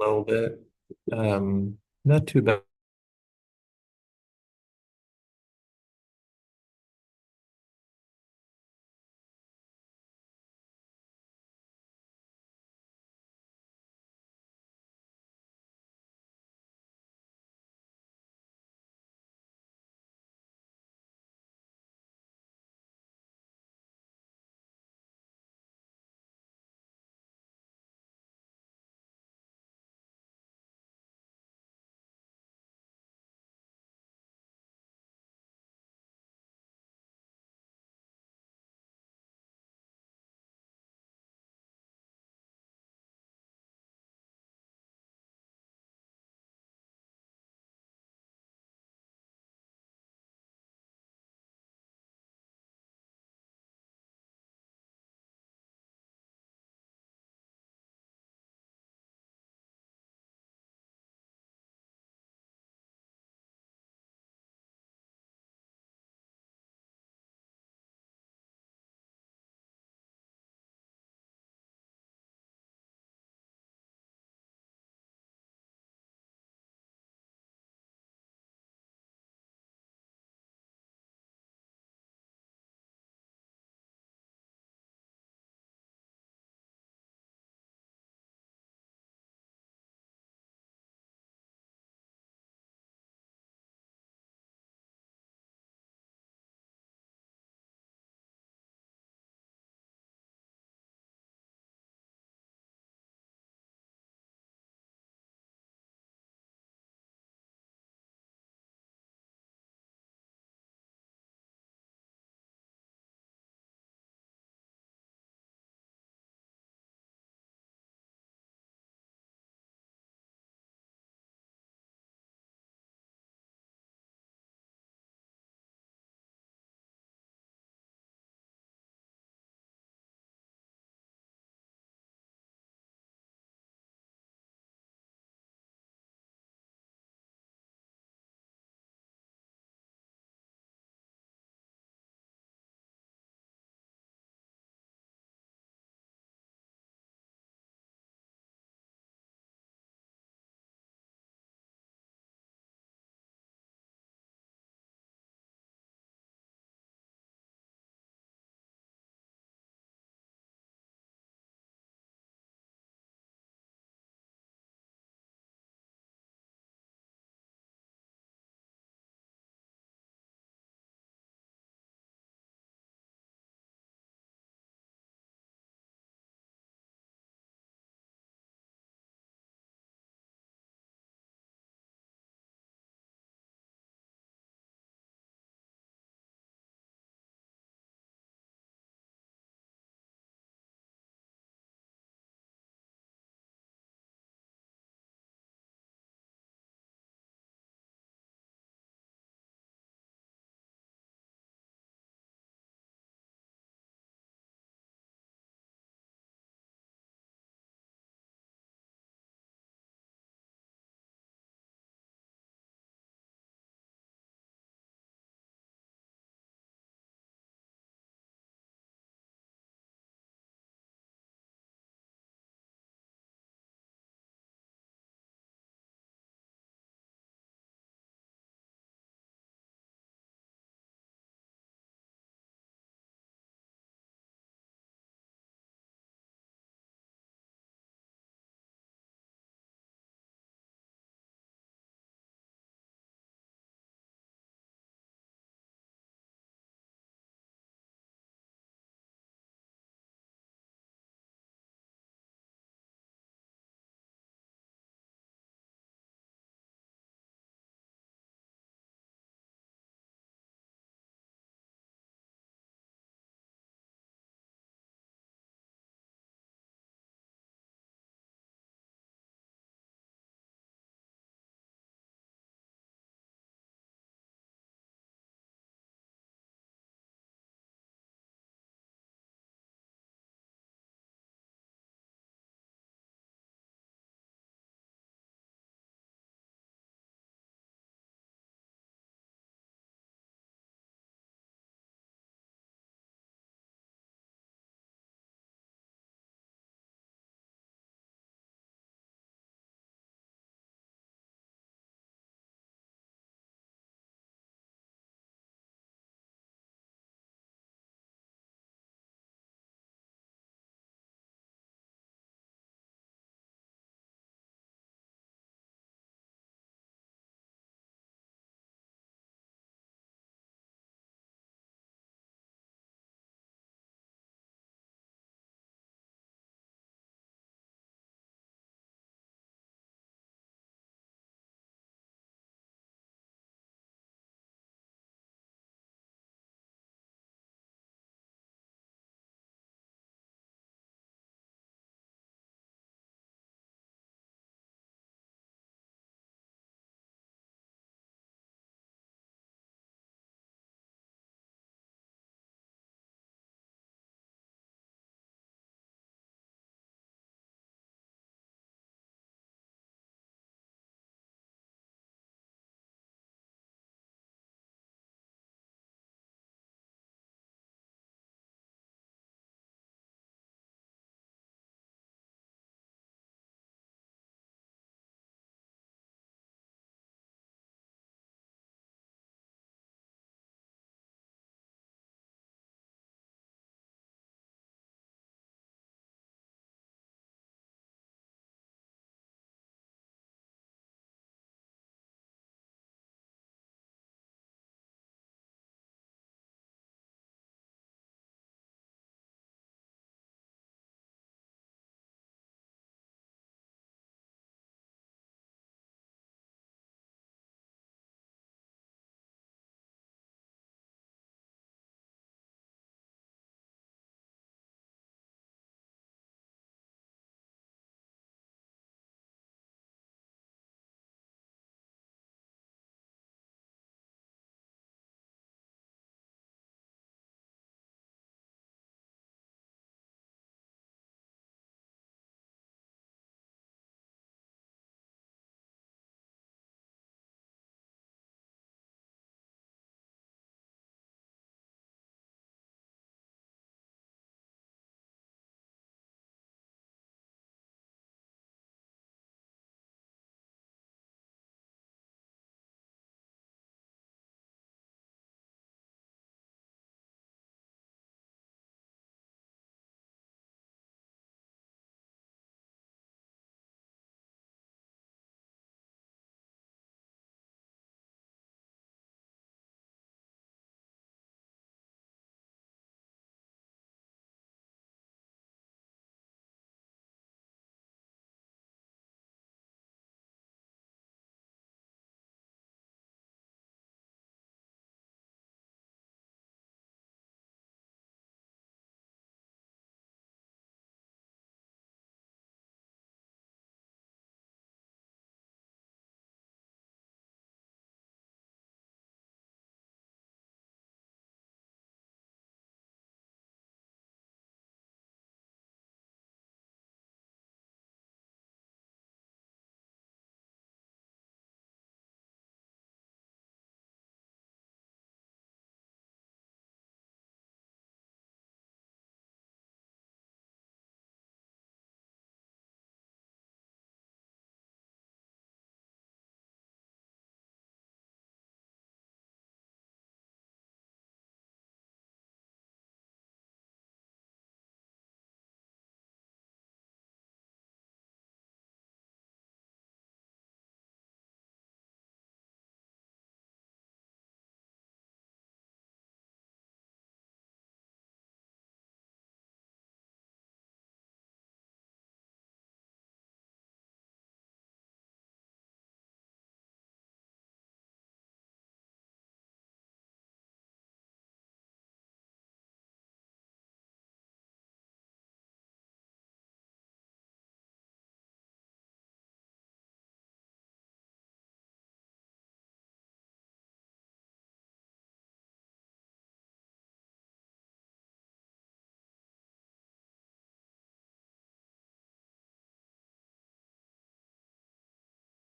little bit. Not too bad.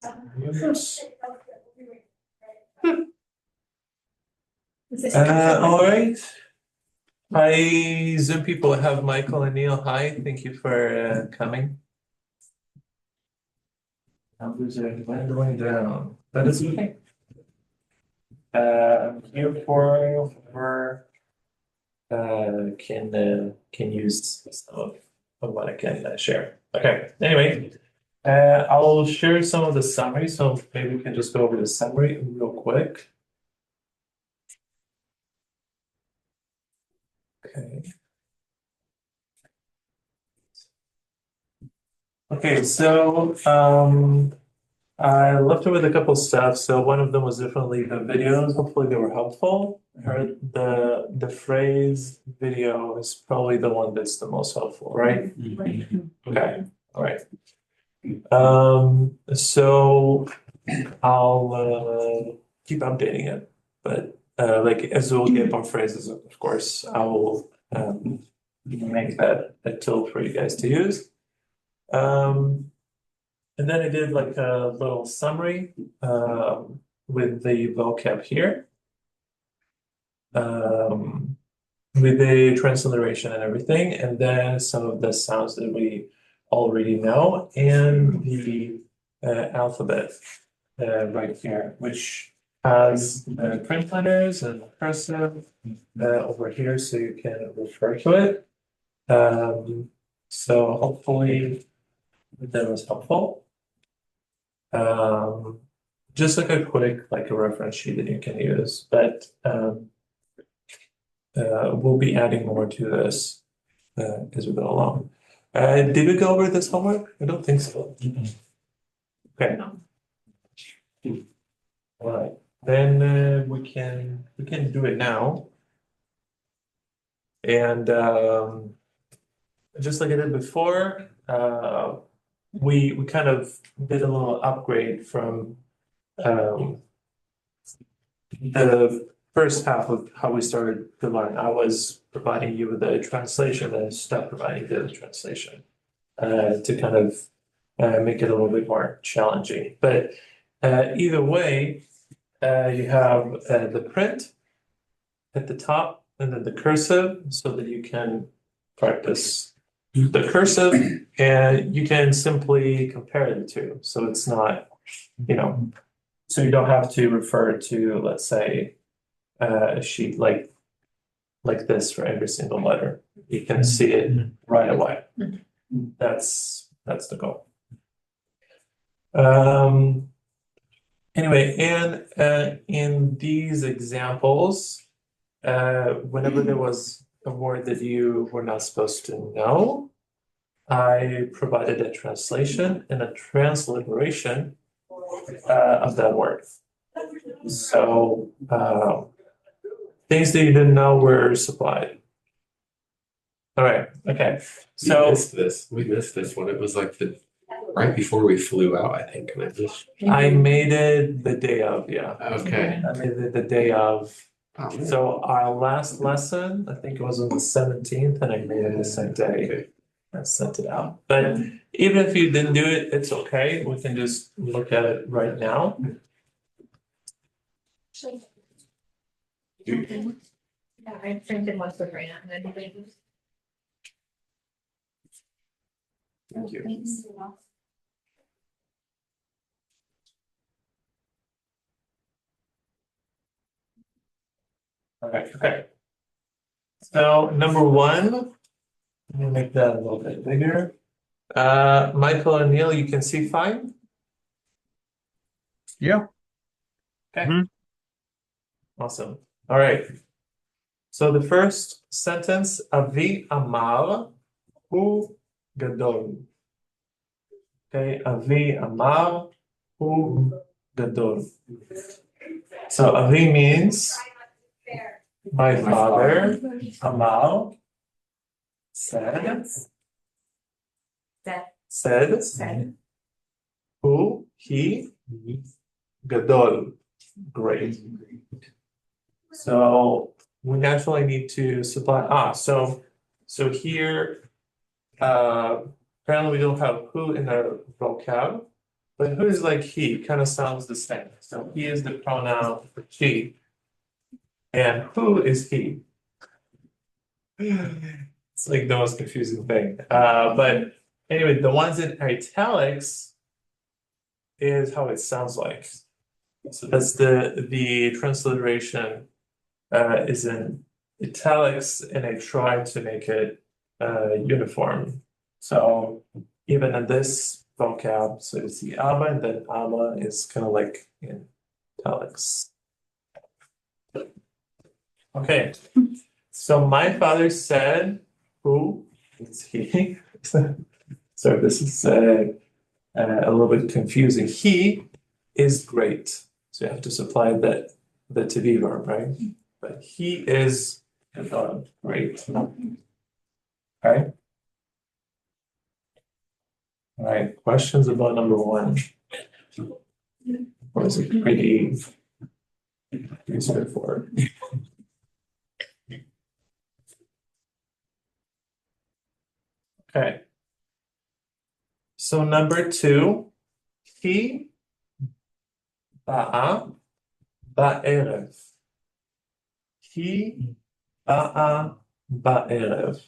All right. Hi, Zoom people. I have Michael and Neil. Hi, thank you for coming. Numbers are dwindling down, but it's okay. I'm here for can use some of what I can share. Okay. Anyway, I'll share some of the summary. So maybe we can just go over the summary real quick. Okay. Okay, so I left it with a couple stuff. So one of them was definitely the videos. Hopefully they were helpful. I heard the phrase video is probably the one that's the most helpful, right? Okay, all right. So I'll keep updating it, but like as we'll get more phrases, of course, I will make that a tool for you guys to use. And then I did like a little summary with the vocab here, with the transliteration and everything, and then some of the sounds that we already know, and the alphabet right here, which has print letters and cursive over here, so you can refer to it. So hopefully that was helpful. Just like a quick like a reference sheet that you can use, but we'll be adding more to this as we go along. Did we go over this homework? I don't think so. Okay. All right. Then we can do it now. And just like I did before, we kind of did a little upgrade from the first half of how we started to learn. I was providing you with a translation and stopped providing the translation to kind of make it a little bit more challenging. But either way, you have the print at the top and then the cursive so that you can practice the cursive and you can simply compare the two. So it's not, so you don't have to refer to, let's say, a sheet like this for every single letter. You can see it right away. That's the goal. Anyway, and in these examples, whenever there was a word that you were not supposed to know, I provided a translation and a transliteration of that word. So things that you didn't know were supplied. All right. Okay. So we missed this one. It was like right before we flew out, I think. I made it the day of, yeah. Okay. I made it the day of. Oh, man. So our last lesson, I think it was on the 17th, and I made it the same day. Okay. And sent it out. But even if you didn't do it, it's okay. We can just look at it right now. Yeah, I printed one for Brandon. Thank you. Thanks. Okay. So number one, let me make that a little bit bigger. Michael and Neil, you can see fine? Yeah. Okay. Mhm. Awesome. All right. So the first sentence, Avi Amar hu gadol. Okay, Avi Amar hu gadol. So Avi means my father. Amar said who he gadol, great. So we naturally need to supply so here apparently we don't have who in our vocab, But who's like he kind of sounds the same. So he is the pronoun for she. And who is he? It's like the most confusing thing. But anyway, the ones in italics is how it sounds like. So that's the transliteration is in italics, and I tried to make it uniform. So even in this vocab, so it's the aber, and then aber is kind of like in italics. Okay, so my father said, who is he? So this is a little bit confusing. He is great. So you have to supply that the to be verb, right? But he is great. Okay. All right, questions about number one? Or is it pretty straightforward? Okay. So number two, he ba'a ba'erev. He ba'a ba'erev.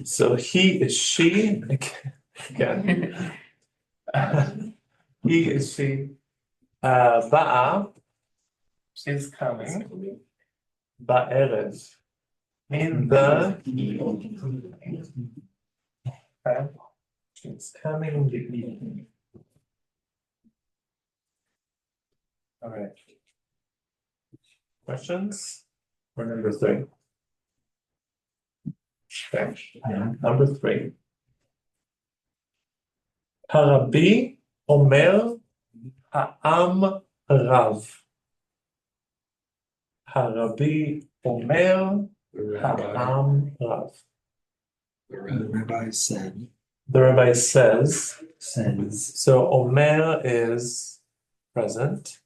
So he is she again. He is she. Ba'a is coming. Ba'erev. In the evening. Okay. It's coming in the evening. All right. Questions? For number three. Okay. Number three. Harabi Omer Ha'am Rav. Harabi Omer The rabbi, Ha'am Rav. the The rabbi, rabbi said, The rabbi says, says, so Omer is present.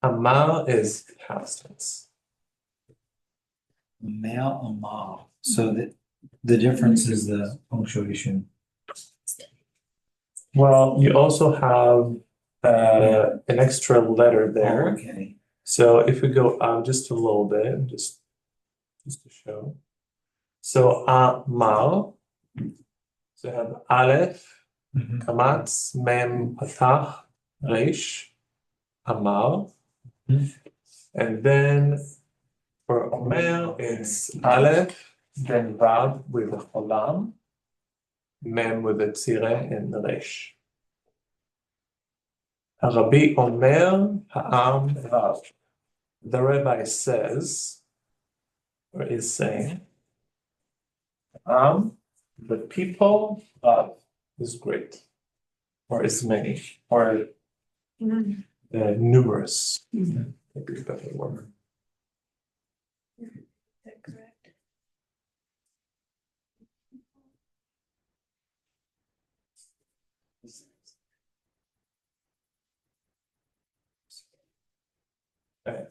Amar is past tense. male amar. So the difference is the punctuation. Well, you also have an extra letter there. Okay. So if we go up just a little bit, just to show. So Amar, so you have Aleph, Kamatz, Mem, Patach, Reish, Amar. And then for Omer, it's Aleph, then Vav with a Cholam, Mem with a Tzire and Resh. Rabbi Omer Ha'am Vav. The rabbi says, or is saying, the people Vav is great, or is many, or numerous. Maybe a better word. Correct. Okay.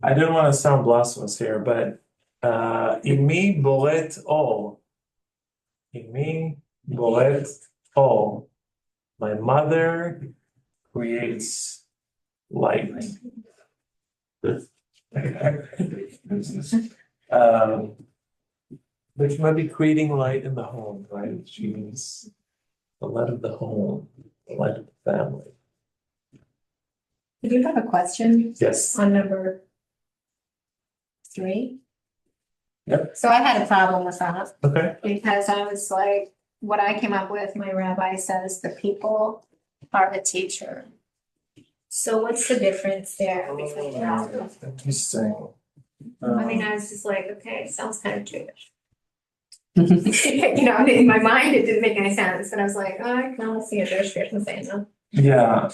I didn't want to sound blasphemous here, but Imi boret or. Imi boret or. My mother creates light. Which might be creating light in the home, right? She means the light of the home, the light of the family. Did you have a question Yes. on number three? Yep. So I had a problem with that Okay. because I was like, what I came up with, my rabbi says the people are the teacher. So what's the difference there between that? Interesting. I mean, I was just like, okay, it sounds kind of Jewish. You know, in my mind, it didn't make any sense, and I was like, oh, I can almost see a Jewish person saying that. Yeah,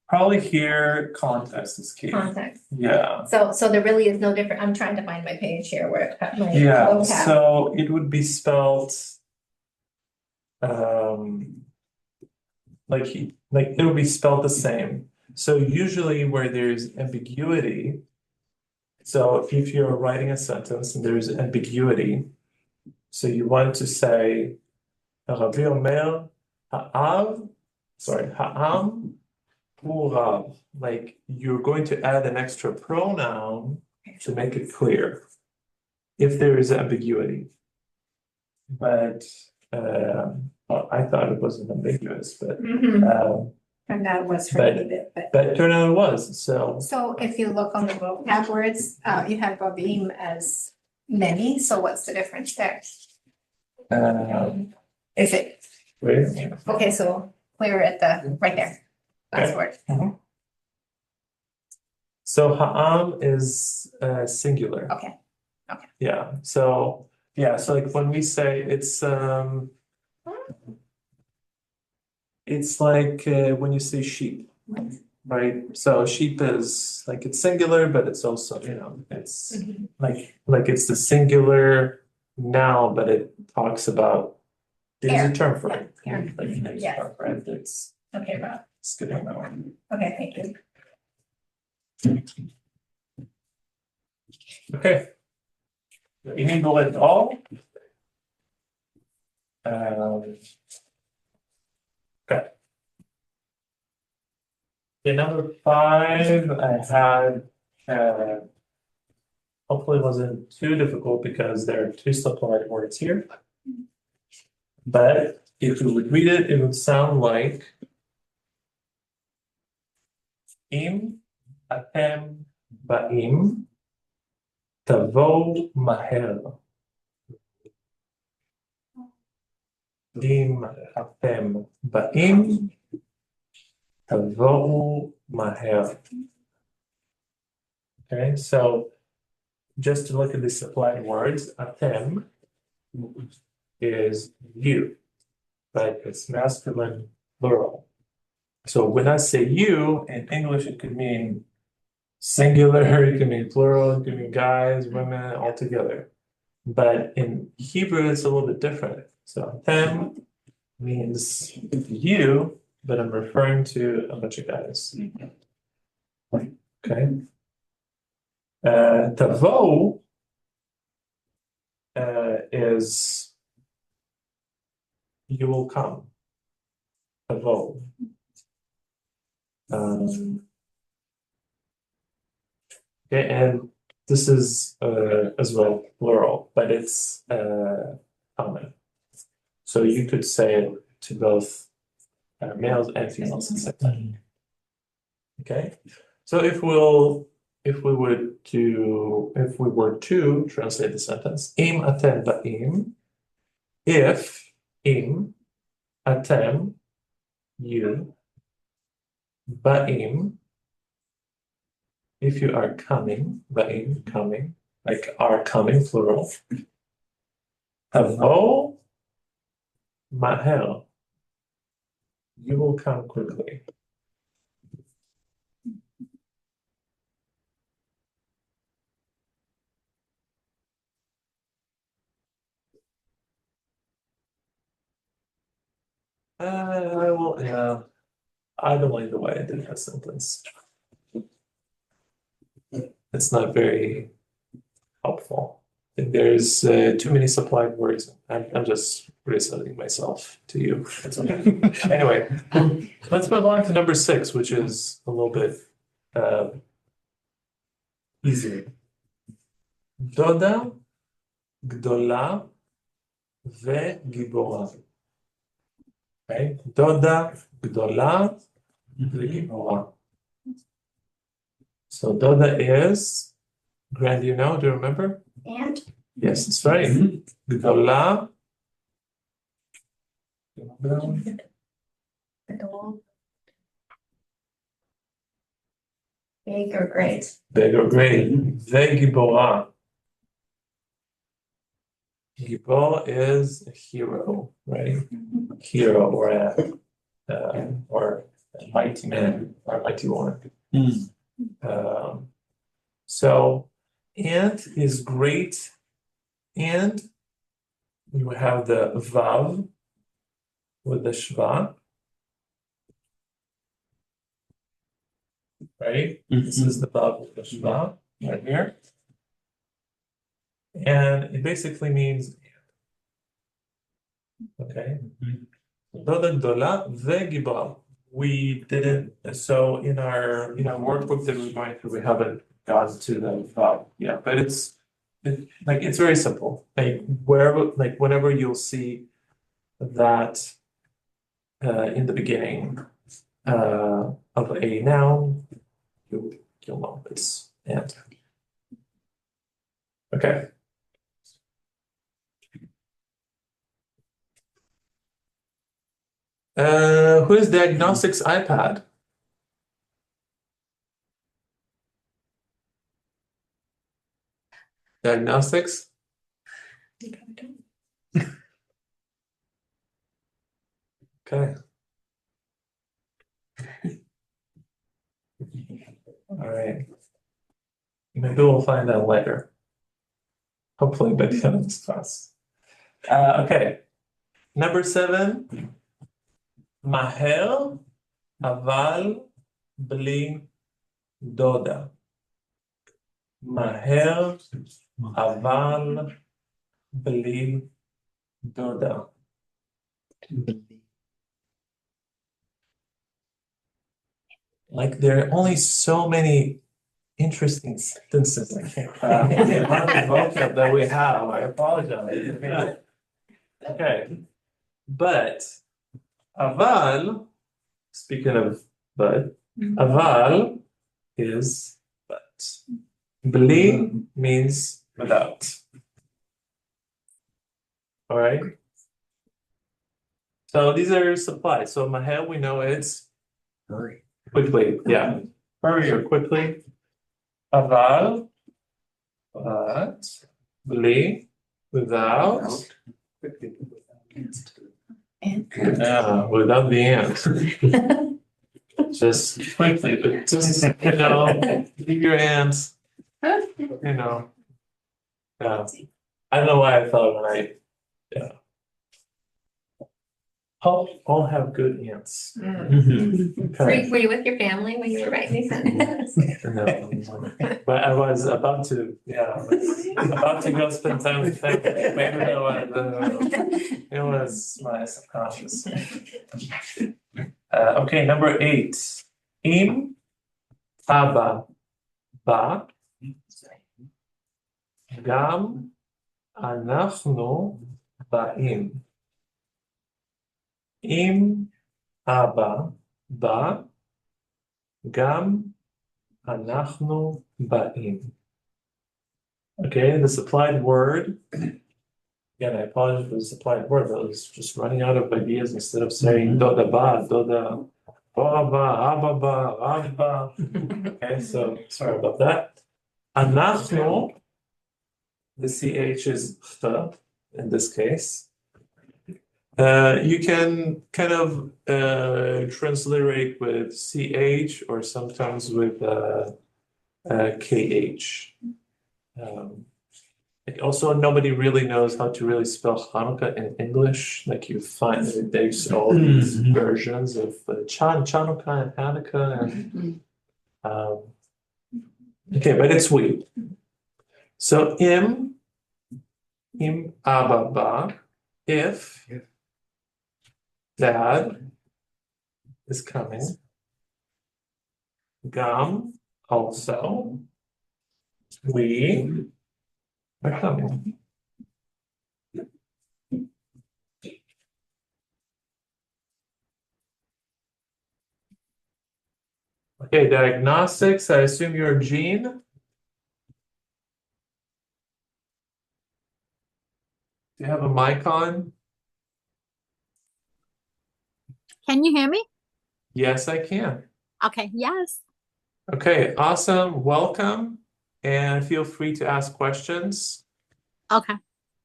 probably here context is key. Context. Yeah, So there really is no different. I'm trying to find my page here where it cut my yeah, vocab. so it would be spelled like it would be spelled the same. So usually where there's ambiguity, So if you're writing a sentence and there's ambiguity, so you want to say, הרבי אומר, העם הוא רב. Like you're going to add an extra pronoun to make it clear if there is ambiguity. But well, I thought it wasn't ambiguous, but And that was for But- me, but. but it turned out it was. So So if you look on the vocab words, you have Babim as many, so what's the difference there? Is it, wait. okay, so clear at the, right there, last word. So ha'am is singular. Okay, Yeah. So like when we say it's like when you say sheep, right? So sheep is like it's singular, but it's also, it's like it's the singular noun, but it talks about there's a Hair. term for it. Yeah, hair. Like there's a Yes. term for it. It's okay, Rob, good on that one. okay, thank you. Okay. You need to let all. Okay. Okay, number 5, I had, hopefully it wasn't too difficult because there are 2 supplemented words here. But if you would read it, it would sound like Im atem ba'im tavo maher. Im atem ba'im tavo maher. Okay, so just to look at the supplying words, atem is you, but it's masculine plural. So when I say you, in English, it could mean singular, it could mean plural, it could mean guys, women, all together. But in Hebrew, it's a little bit different. So them means you, but I'm referring to a bunch of guys. Okay. Tavo is you will come. Tavo. Okay, and this is as well plural, but it's common. So you could say it to both males and females at the same time. Okay, so if we were to translate the sentence, im atem ba'im, if im atem you ba'im, if you are coming, ba'im, coming, like are coming, plural. Tavo maher, you will come quickly. I don't like the way I did that sentence. It's not very helpful. I think there's too many supplied words. I'm just criticizing myself to you. It's okay. Anyway, let's move on to number 6, which is a little bit easier. Doda gdola וגibora. Okay, דודה גדולה וגיבורה. So Doda is, Grand, do you know? Do you remember? And Yes, that's right. Gdola. adult. Big or great? Big or great. וגיבורה. Gibor is a hero, right? Hero or a mighty man or mighty woman. So and is great, and you have the vav with the shva, right? This is the vav with the shva right here. And it basically means okay. דודה גדולה וגיבורה. We didn't, so in our workbook that we're going through, we haven't gotten to the vowel yet, but it's very simple. Like whenever you'll see that in the beginning of a noun, you'll know it's and. Okay. Who's Diagnostics iPad? Diagnostics? Okay. All right. Maybe we'll find out later. Hopefully by the end of this class. Okay. Number 7. מהר, אבל בלי דודה. מהר, אבל בלי דודה. Like there are only so many interesting sentences I can't craft. The amount of vocab that we have, I apologize. Okay, but aval, speaking of but, aval is but. Bli means without. All right. So these are supplies. So maher, we know it's Hurry. quickly, yeah. Hurry or quickly. Aval, but, bli, without. Yeah, without the and. Just quickly, but just, leave your hands, Yeah. I don't know why I thought when yeah. All have good ants. Okay. Were you with your family when you were writing these sentences? No, but I was about to, go spend time with family. Maybe it was my subconscious. Okay, number 8. Im Aba Ba Gam Anachnu Ba'im. Im Aba Ba Gam Anachnu Ba'im. Okay, the supplied word. Again, I apologize for the supplied word, but I was just running out of ideas instead of saying doda ba, doda ba, ababa, abba. Okay, so sorry about that. Anachnu, the CH is ch in this case. You can kind of transliterate with CH or sometimes with KH. Also, nobody really knows how to really spell Hanukkah in English. Like you find there's all these versions of Chanukah and Hanukkah. And, okay, but it's we. So im ababa, if dad is coming. Gam, also. We are coming. Okay, diagnostics, I assume you're Jean. Do you have a mic on? Can you hear me? Yes, I can. Okay, yes. Okay, awesome. Welcome. And feel free to ask questions. Okay.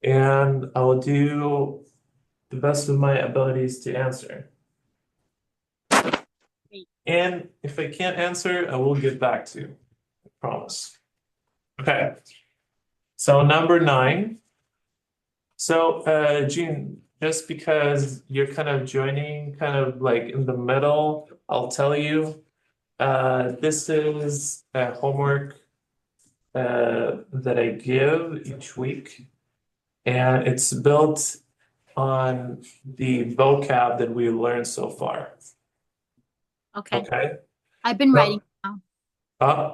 And I will do the best of my abilities to answer. Great. And if I can't answer, I will get back to you. I promise. Okay. So number 9. So Jean, just because you're kind of joining kind of like in the middle, I'll tell you, this is homework that I give each week. And it's built on the vocab that we learned so far. Okay. Okay? I've been So- writing it down.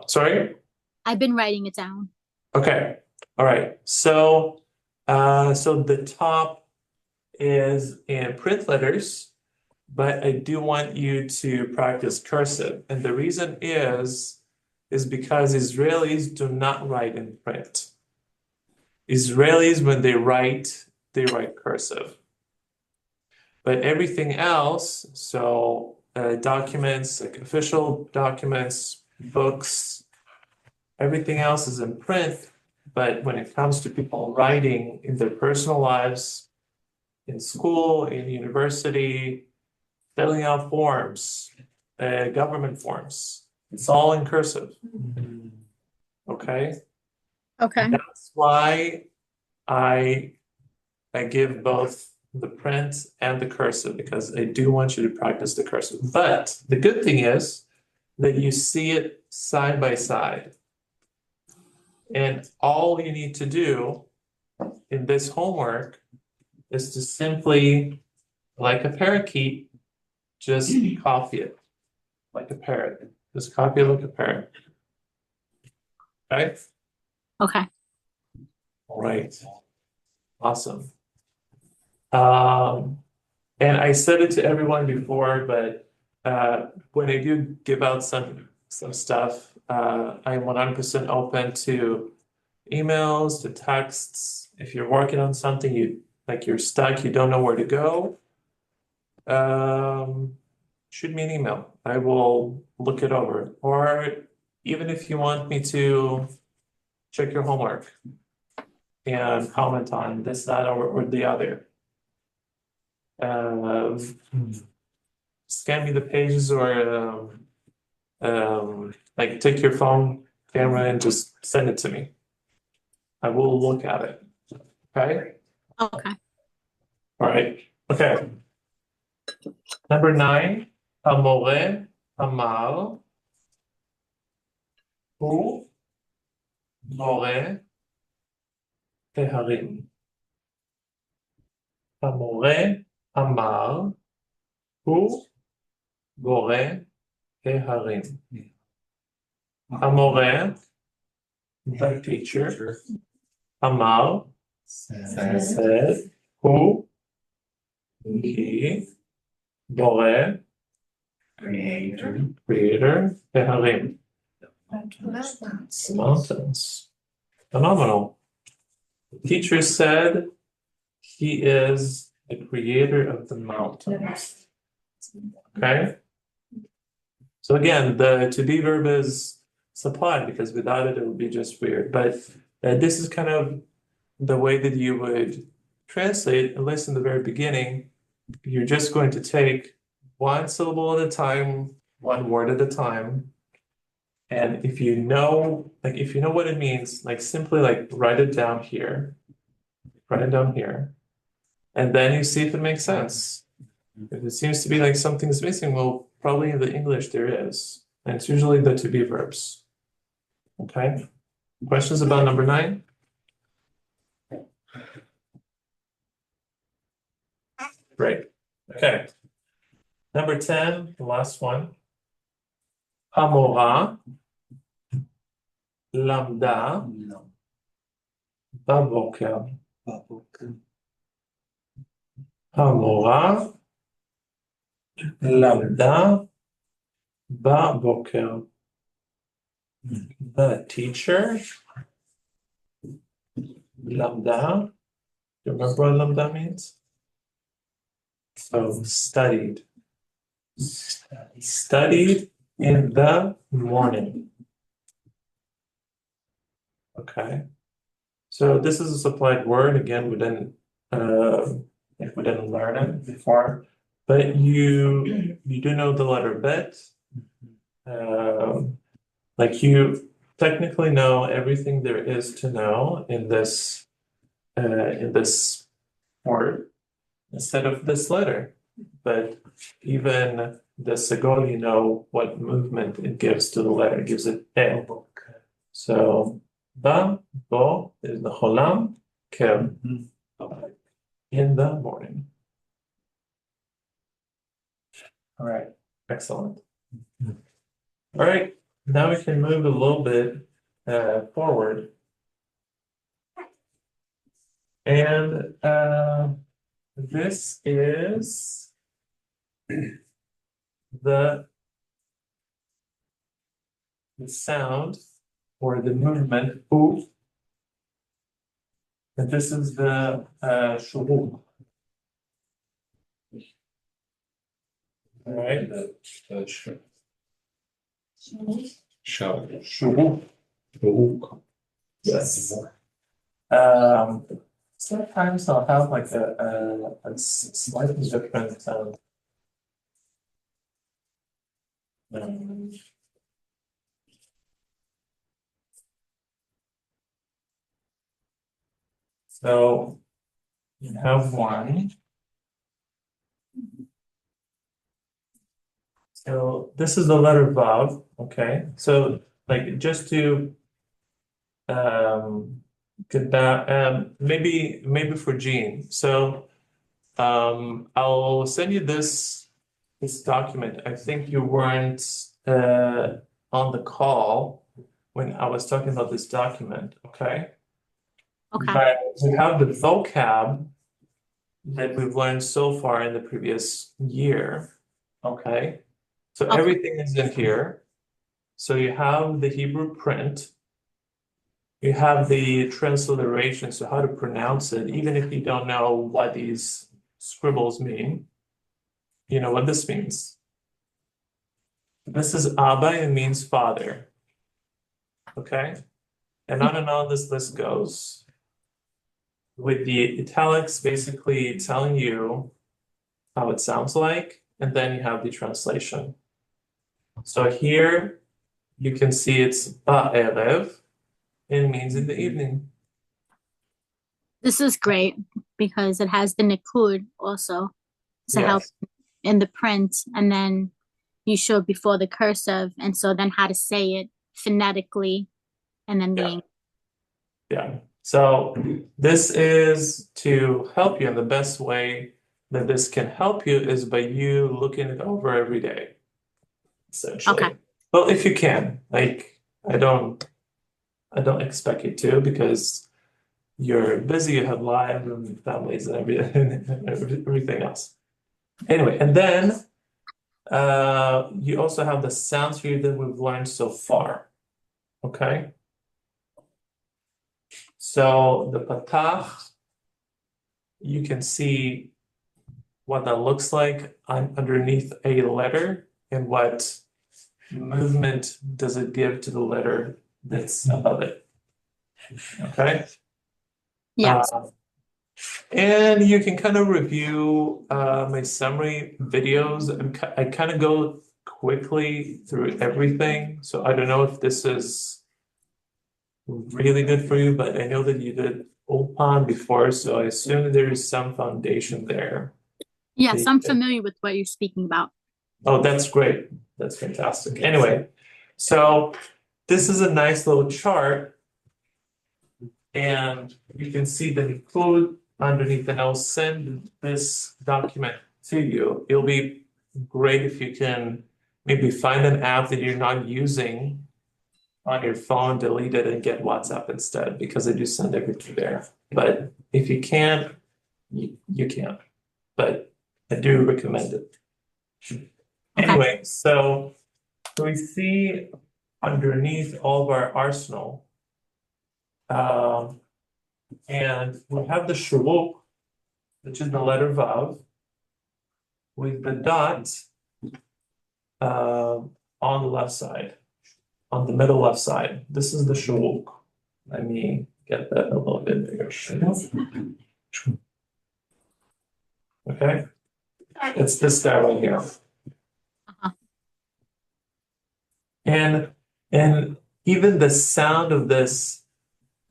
Sorry? I've been writing it down. Okay. All right. So the top is in print letters, but I do want you to practice cursive. And the reason is because Israelis do not write in print. Israelis, when they write cursive. But everything else, so documents, like official documents, books, everything else is in print. But when it comes to people writing in their personal lives, in school, in university, filling out forms, government forms, it's all in cursive. Okay? Okay. That's why I give both the print and the cursive, because I do want you to practice the cursive. But the good thing is that you see it side by side. And all you need to do in this homework is to simply, like a parakeet, just copy it like a parrot. Just copy it like a parrot. Okay? Okay. All right. Awesome. And I said it to everyone before, but when I do give out some stuff, I'm 100% open to emails, to texts. If you're working on something, you're stuck, you don't know where to go, shoot me an email. I will look it over. Or even if you want me to check your homework and comment on this, that, or the other. Scan me the pages, or like take your phone camera and just send it to me. I will look at it. Okay? Okay. All right. Okay. Number 9, המורה אמר, הוא בורא ההרים. המורה אמר, הוא בורא ההרים. המורה, the teacher, אמר, said, הוא, he, בורא, creator, ההרים. Mountains. Phenomenal. The teacher said he is the creator of the mountains. Okay? So again, the to be verb is supplied, because without it, it would be just weird. But this is kind of the way that you would translate, at least in the very beginning. You're just going to take one syllable at a time, one word at a time. And if you know what it means, simply write it down here. Write it down here. And then you see if it makes sense. If it seems to be like something's missing, well, probably in the English there is. And it's usually the to be verbs. Okay? Questions about number 9? Great. Okay. Number 10, the last one. המורה למדה בבוקר. המורה למדה בבוקר. The teacher למדה. Do you remember what למדה means? So studied. Studied in the morning. Okay. So this is a supplied word. Again, we didn't learn it before, but you do know the letter bet. You technically know everything there is to know in this word instead of this letter. But even the segol, you know what movement it gives to the letter. It gives it E. So Ba, bo is the cholam, ker, in the morning. All right, excellent. All right, now we can move a little bit forward. And this is the sound or the movement oo. And this is the shuruk. All right, Show. shuruk. Yes. Sometimes I'll have like a slightly different sound. So you have one. So this is the letter Vav, okay? So like just to get that maybe for Gene. So I'll send you this document. I think you weren't on the call when I was talking about this document, okay? Okay. But we have the vocab that we've learned so far in the previous year, okay? So Okay. everything is in here. So you have the Hebrew print, you have the transliteration, so how to pronounce it, even if you don't know what these scribbles mean, you know what this means. This is Abba, it means father. Okay? And on and on this list goes. With the italics basically telling you how it sounds like, and then you have the translation. So here you can see it's ba'erev, it means in the evening. This is great because it has the nikud also to help Yes. in the print, and then you show before the cursive, and so then how to say it phonetically, and then Yeah. the Yeah. So this is to help you, and the best way that this can help you is by you looking it over every day, essentially. Okay. Well, if you can, like I don't expect you to because you're busy, you have lives and families and everything else. Anyway, and then you also have the sounds here that we've learned so far. Okay. So the patach, you can see what that looks like underneath a letter and what movement does it give to the letter that's above it. Okay. Yes. And you can kind of review my summary videos. I kind of go quickly through everything. So I don't know if this is really good for you, but I know that you did Ulpan before, so I assume there is some foundation there. Yes, I'm familiar with what you're speaking about. Oh, that's great. That's fantastic. Anyway, so this is a nice little chart, and you can see the include underneath, and I'll send this document to you. It'll be great if you can maybe find an app that you're not using on your phone, delete it, and get WhatsApp instead, because I do send everything there. But if you can't, you can't. But I do recommend it. Anyway, so we see underneath all of our arsenal, and we have the shuruk, which is the letter Vav, with the dot on the left side, on the middle left side. This is the shuruk. Let me get that a little bit bigger. Okay, it's this guy right here. And even the sound of this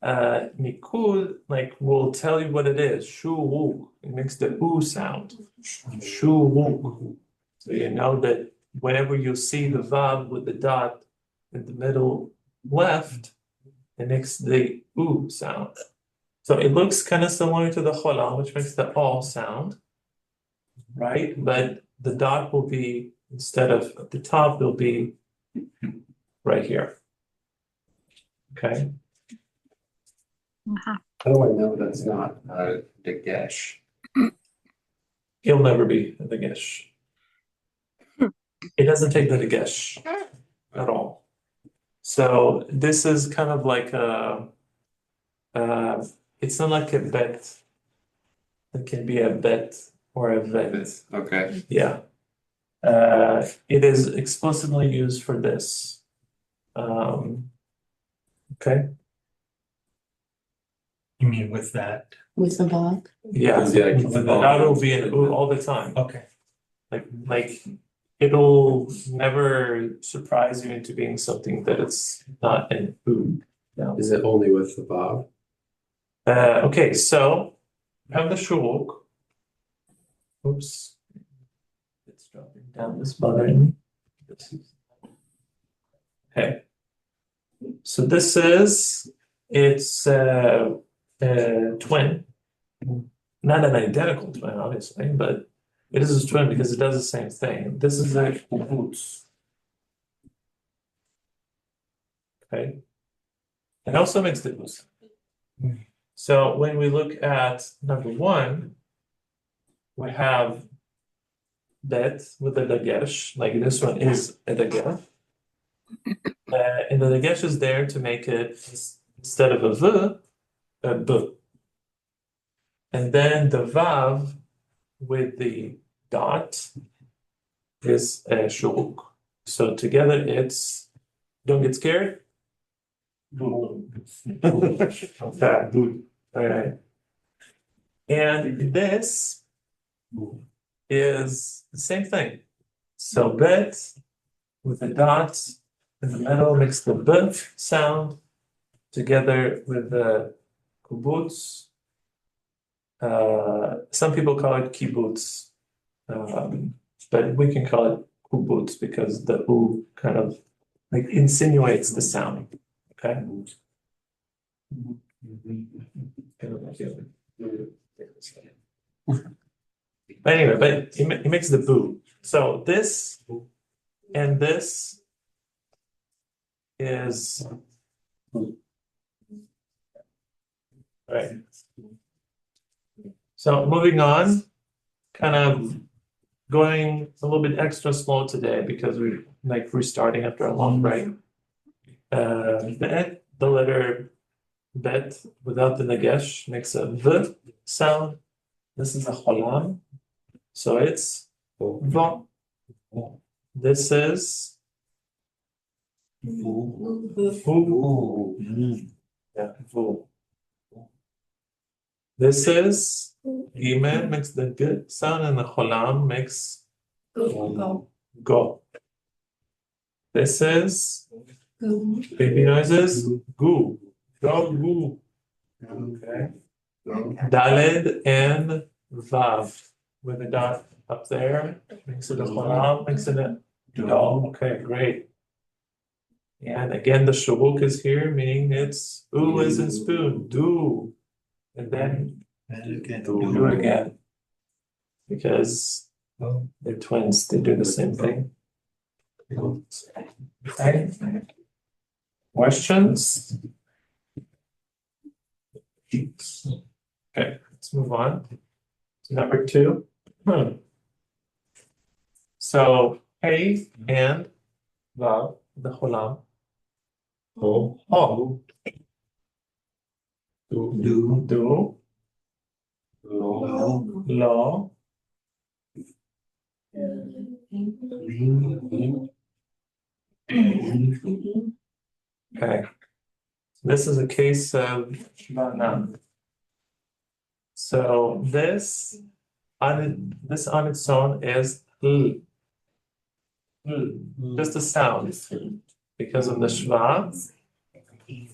nikud, like, will tell you what it is. Shuruk. It makes the oo sound. Shuruk. So you know that whenever you see the vav with the dot in the middle left, it makes the oo sound. So it looks kind of similar to the cholam, which makes the all sound, right? But the dot will be, instead of at the top, it'll be right here. Okay, Uh-huh. How do I know that's not Dagesh? it'll never be the gesh. It doesn't take the gesh at all. So this is kind of like it's not like a bet. It can be a bet or a vet. Okay. Yeah. It is explicitly used for this. Okay, You mean with that? With the dog? yeah. Yeah, The dot will be an oo all the time. Okay. Like it'll never surprise you into being something that it's not an oo. Is it only with the Bob? Okay, so I have the shulk. Oops. It's dropping down this button. Okay. So this is it's twin. Not an identical twin, obviously, but it is a twin because it does the same thing. This is a boots. Okay. It also makes the boots. So when we look at number one, we have bet with a dagesh, like this one is a dagesh. And the dagesh is there to make it, instead of a v, a b. And then the vav with the dot is a shulk. So together it's, don't get scared. Okay, all right. And this is the same thing. So bet with the dot in the middle makes the b sound together with the kibbutz. Some people call it kibbutz, but we can call it kibbutz because the u kind of like insinuates the sound. Okay. But anyway, but he makes the boo. So this and this is right. So moving on, kind of going a little bit extra slow today because we're like restarting after a long break. Bet, the letter bet without the nagesh makes a v sound. This is a cholam, so it's va. This is vu. Yeah, vu. This is gimel makes the g sound, and the cholam makes go. This is baby noises, goo, go, goo. Okay. Daled and vav with a dot up there makes it a cholam, makes it a do. Okay, great. And again, the shulk is here, meaning it's oo as in spoon, do, and then do it again because they're twins. They do the same thing. Okay. Questions? Okay, let's move on to number two. So hey and vav, the cholam. Oh, do, lo. Okay. This is a case of Shvana. So this on its own is l. Just a sound because of the shva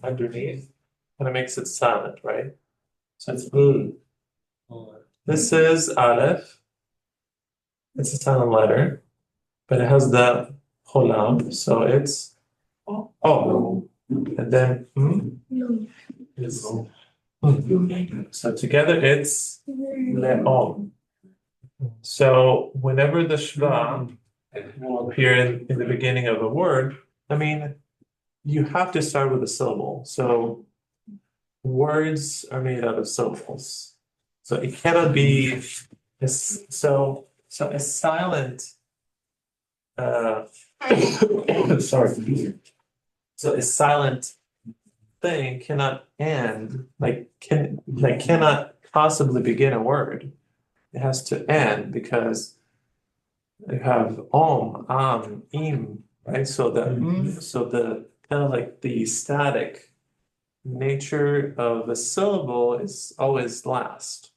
underneath, and it makes it silent, right? So it's l. This is aleph. It's a silent letter, but it has the cholam, so it's oh. And then is so together it's le'om. So whenever the shva will appear in the beginning of a word, I mean, you have to start with a syllable. So words are made out of syllables. So it cannot be so a silent sorry. So a silent thing cannot end, cannot possibly begin a word. It has to end because you have im, right? So the kind of like the static nature of a syllable is always last.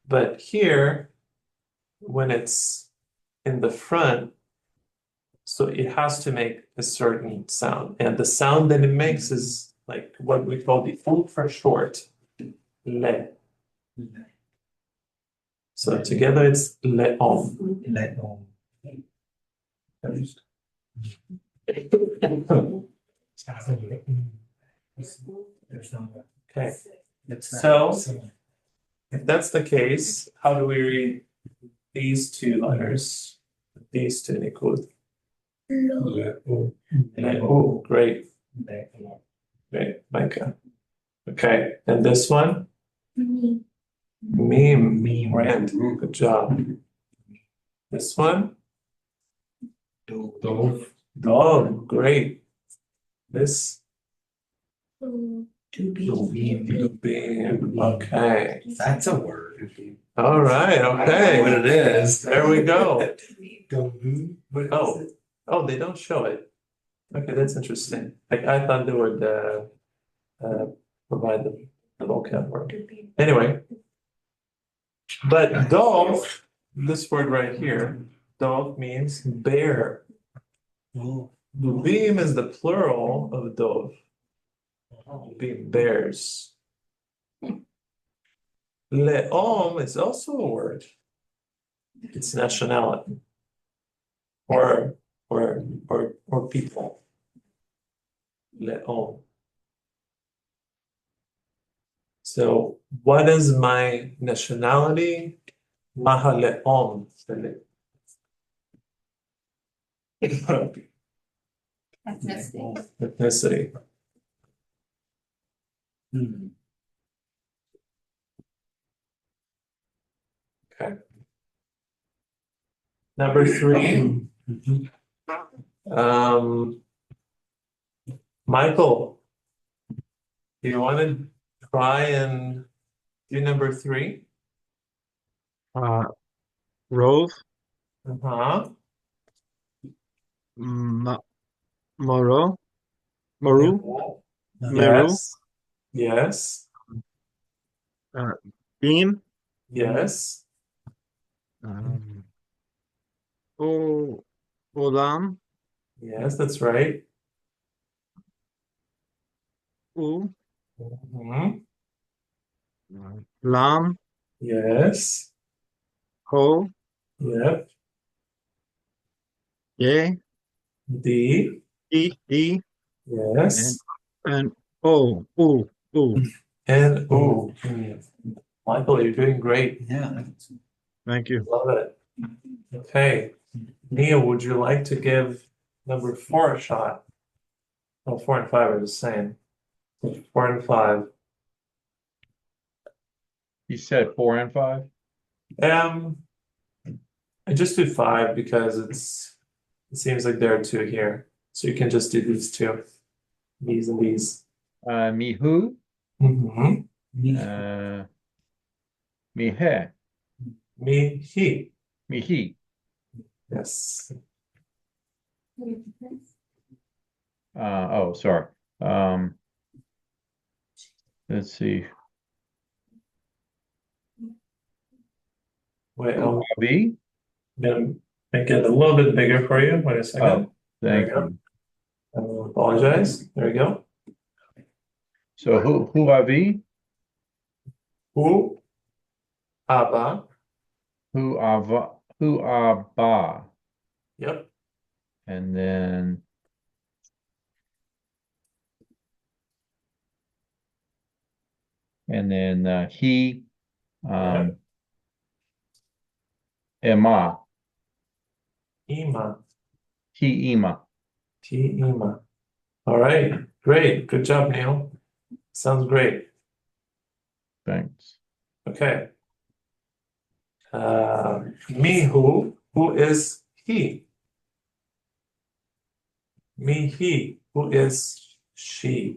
But here, when it's in the front, so it has to make a certain sound. And the sound that it makes is like what we call the for short, le. So together it's le'om. Let on. Okay, It's So- if that's the case, how do we read these two letters? These two nikud. Oh, great, great, Micah. Okay, and this one? Meme, Rand, good job. This one? Dove. Dog, great. This? Bim, okay. That's a word. All right, okay. What it is. There we go. Oh, they don't show it. Okay, that's interesting. Like I thought they would provide the vocab word. Anyway, but dove, this word right here, dove means bear. Lubim is the plural of dove. Lubim, bears. Le'om is also a word. It's nationality. Or people. Le'om. So what is my nationality? Maha le'om. Ethnicity. Okay. Number 3. Michael, do you want to try and do number 3? Rove, Uh-huh. Moro, Maru, Meru, Yes. Yes. Beam, Yes. Olam, Yes, that's right. U, Mhm. Lam, Yes. Ho, Yep. Ye, D. E, Yes. and O, U. And O. Michael, you're doing great. Yeah. Thank you. Love it. Okay. Neil, would you like to give number 4 a shot? Well, 4 and 5 are the same. 4 and 5. You said 4 and 5? I just do 5 because it seems like there are 2 here. So you can just do these 2. These and these. Mihu, Mm-hmm. Mihe, Me, he. Mihi. Yes. Sorry. Let's see. Wait, I'm V? gonna make it a little bit bigger for you. Wait a second. Oh, thank There we you. I will apologize. There we go. So who Avi? Who? Abba. Who Abba? Yep. And then and then he, Emma, Ima, he, Ema. T, Ima. All right, great. Good job, Neil. Sounds great. Thanks. Okay. Mihu, who is he? Mihi, who is she?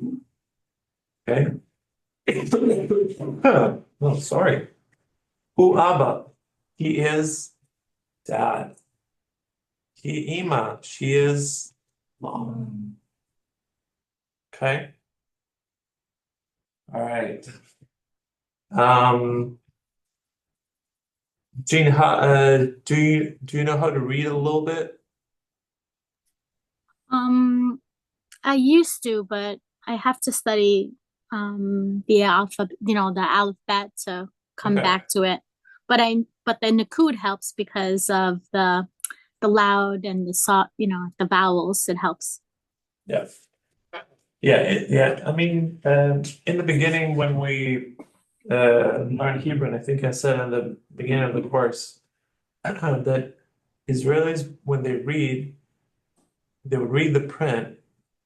Okay. Oh, sorry. Who Abba? He is dad. He Ima, she is mom. Okay. All right. Jean, do you know how to read a little bit? I used to, but I have to study the alphabet, the alphabet to come Okay. back to it. But the Nakud helps because of the loud and the soft, the vowels. It helps. Yeah. Yeah. I mean, in the beginning when we learned Hebrew, and I think I said in the beginning of the course that Israelis, when they would read the print,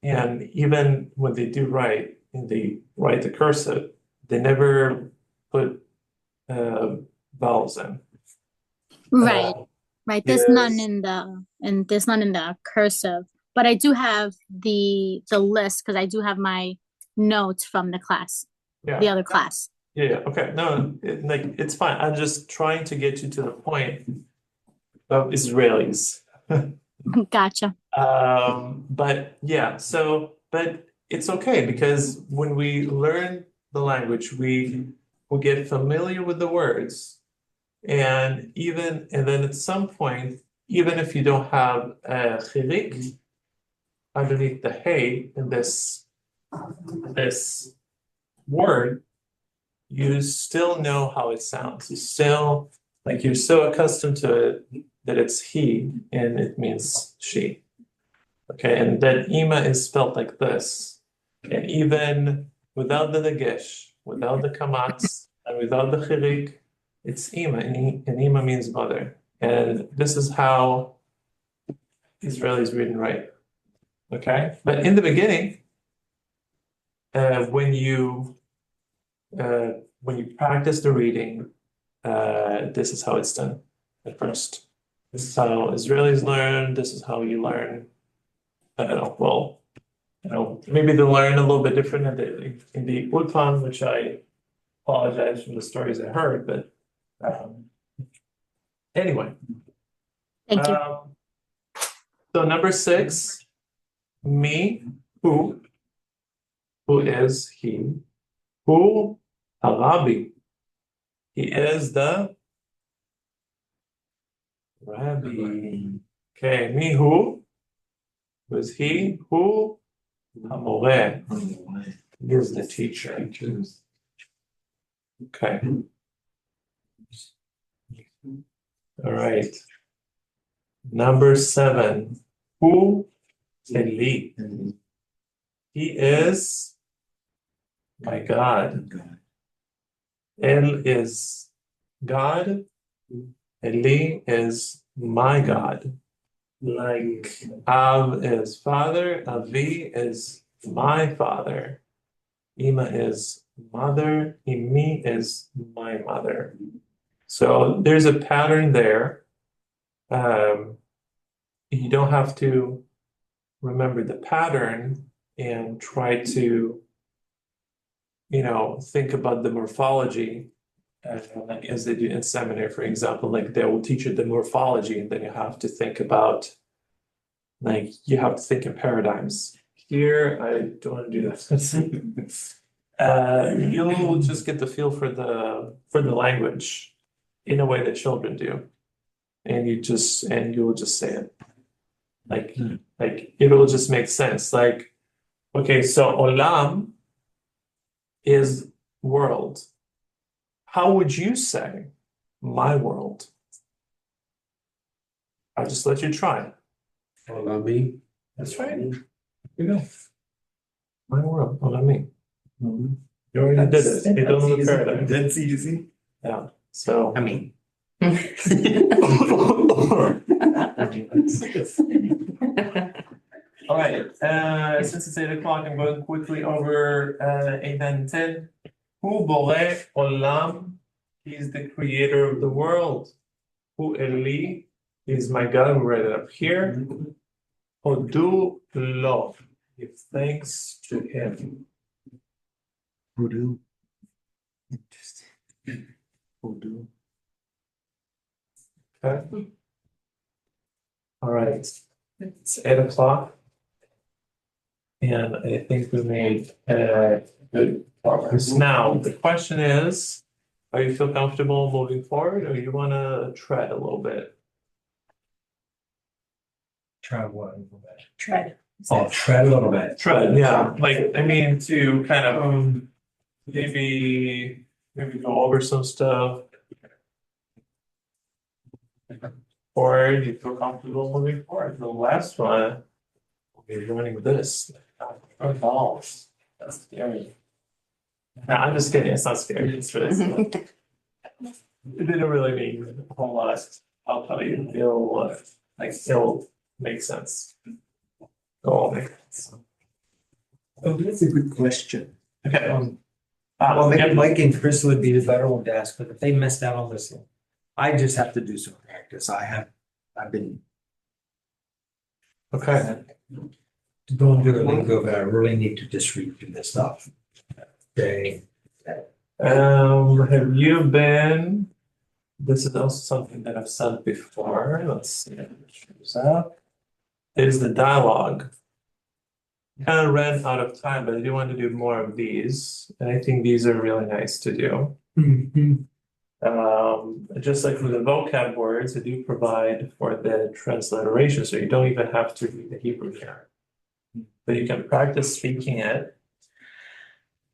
and even when they do write, and they write the cursive, they never put vowels in. Right. Right. There's none yes. there's none in the cursive. But I do have the list because I do have my notes from the class, the Yeah. other class. Yeah. Okay. No, it's fine. I'm just trying to get you to the point of Israelis. Gotcha. But yeah, but it's okay because when we learn the language, we get familiar with the words, and then at some point, even if you don't have a chilik underneath the hey in this word, you still know how it sounds. You still you're so accustomed to it that it's he and it means she. Okay, and that Ima is spelled like this. And even without the Nagesh, without the Kamatz, and without the Chirik, it's Ima, and Ima means mother. And this is how Israelis read and write. Okay, but in the beginning, when you practice the reading, this is how it's done at first. This is how Israelis learn. This is how you learn. I don't know. Well, maybe they learn a little bit different in the Ulpan, which I apologize from the stories I heard, but anyway. Thank you. So number 6, me, who is he? Who Arabi? He is the Rabbi. Okay, me who is he? Who Hamoreh. He is the teacher. Okay. All right. Number 7. Who Eli? He is my God. El is God. Eli is my God. Like Av is father, Avi is my father. Ima is mother, Imi is my mother. So there's a pattern there. You don't have to remember the pattern and try to, think about the morphology, like as they do in seminary, for example, like they will teach you the morphology, and then you have to think about, you have to think in paradigms. Here, I don't want to do that. You'll just get the feel for the language in a way that children do, and you'll just say it, like it'll just make sense. Like, okay, so olam is world. How would you say my world? I'll just let you try. Olami. That's right. Here you go. My world, olami. You already did it. You don't know the paradigm. That's easy. Yeah, so. I mean. All right, since it's 8 o'clock, I'm going quickly over 8, 9, and 10. Hu borei olam, he's the creator of the world. Hu Eli is my God, we write it up here. Hodu lo, give thanks to him. Voodoo. Interesting. Voodoo. Okay. All right, it's 8 o'clock. And I think we made good progress. Now, the question is, are you feel comfortable moving forward or you wanna tread a little bit? Try what a little bit. Tread. Oh, tread a little bit. Tread, yeah, like, I mean, to kind of maybe go over some stuff. Or do you feel comfortable moving forward? The last one, we'll be running with this. Oh, balls, that's scary. No, I'm just kidding, it's not scary, it's really simple. It didn't really mean a whole lot, I'll tell you, it'll make sense. It'll make sense. Oh, that's a good question. Okay. Well, maybe yeah, Mike and Chris would be the better one to ask, but if they missed out on this one, I just have to do some practice. I've been Okay, going through a lingo, but I really need to just read through this stuff. Okay. have you been, this is also something that I've said before, let's see if it shows up. Is the dialogue. Kind of ran out of time, but I do want to do more of these, and I think these are really nice to do. Just like with the vocab words, I do provide for the transliteration, so you don't even have to read the Hebrew here. But you can practice speaking it.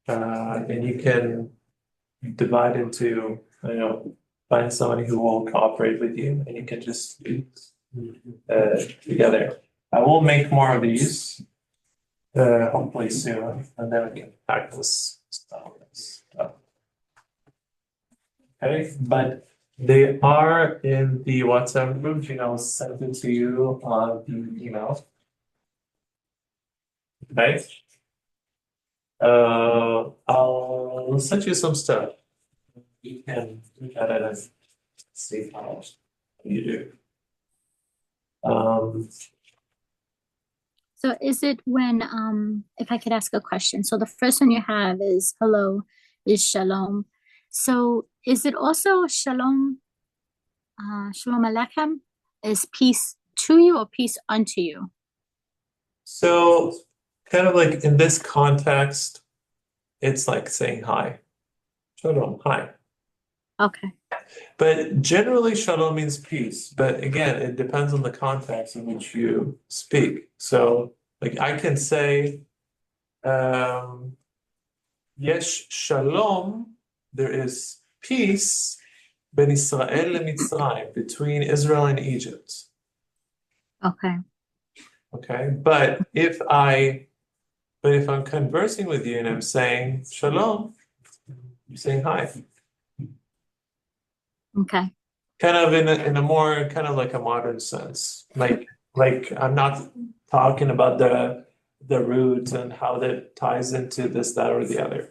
And you can divide into, find somebody who will cooperate with you, and you can just speak together. I will make more of these, hopefully soon, and then we can practice stuff. Okay, but they are in the WhatsApp group, I'll send it to you on the email. Okay. I'll send you some stuff. You can look at it and see how you do. So is it when, if I could ask a question, so the first one you have is hello, is shalom. So is it also shalom, shalom aleichem, is peace to you or peace unto you? So kind of like in this context, it's like saying hi. Shalom, hi. Okay, But generally, shalom means peace. But again, it depends on the context in which you speak. So, like, I can say, Yesh shalom, there is peace ben Israel leMitzrayim, between Israel and Egypt. okay, Okay, but if I'm conversing with you and I'm saying shalom, I'm saying hi. okay, Kind of in a more kind of like a modern sense. Like I'm not talking about the roots and how that ties into this, that, or the other.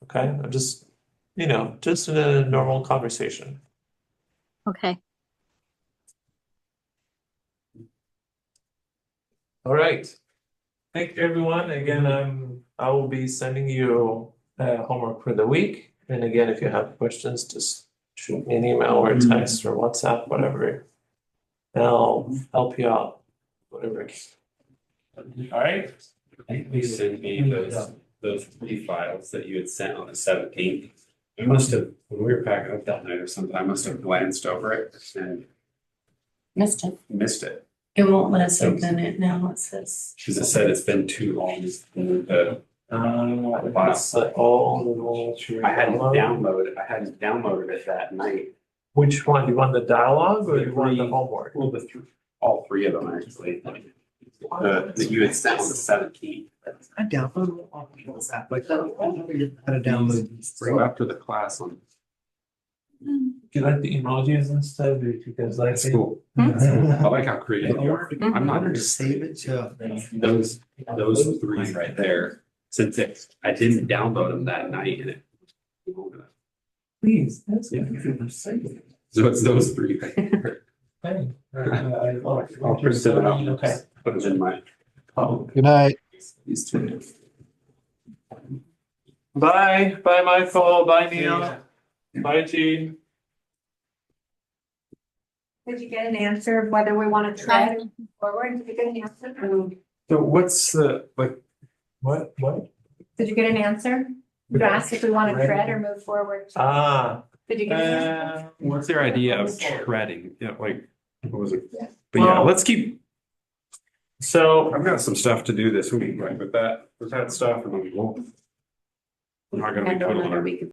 Okay, I'm just just in a normal conversation. okay. All right. Thank you, everyone. Again, I will be sending you homework for the week. And again, if you have questions, just shoot me an email or a text or WhatsApp, whatever. And I'll help you out, whatever. All right. I think you sent me those 3 files that you had sent on the 17th. I must have, when we were packing up that night or something, I must have glanced over it and Missed it. missed it. It won't let us open it now. It says. Because it said it's been too long. That's all the ones you I hadn't download. downloaded it that night. Which one? You want the dialogue or The you want the three. homework? Well, all 3 of them actually. That you had sent on the 17th. I downloaded WhatsApp, like, how to download. So after the class on. Do you like the emojis and stuff? Do you guys like That's it? cool. I like how creative you are. I'm not to save it to. those three right there. Since I didn't download them that night and it. Please, that's good. So it's those three. right there. Hey, I'll print it out. Okay. Put it in my. Good night. These two. Bye, Michael, bye Neil, bye Gene. Did you get an answer of whether we want to try to move forward? Did you get an answer? So what's the, like, What? Did you get an answer? You asked if we want to tread or move forward. Ah, Did you get an answer? what's their idea of treading? Yeah, like, what was it? But yeah, let's keep, so I've got some stuff to do this week, right, with that stuff and then we'll. We're not gonna be I don't know totally. whether we could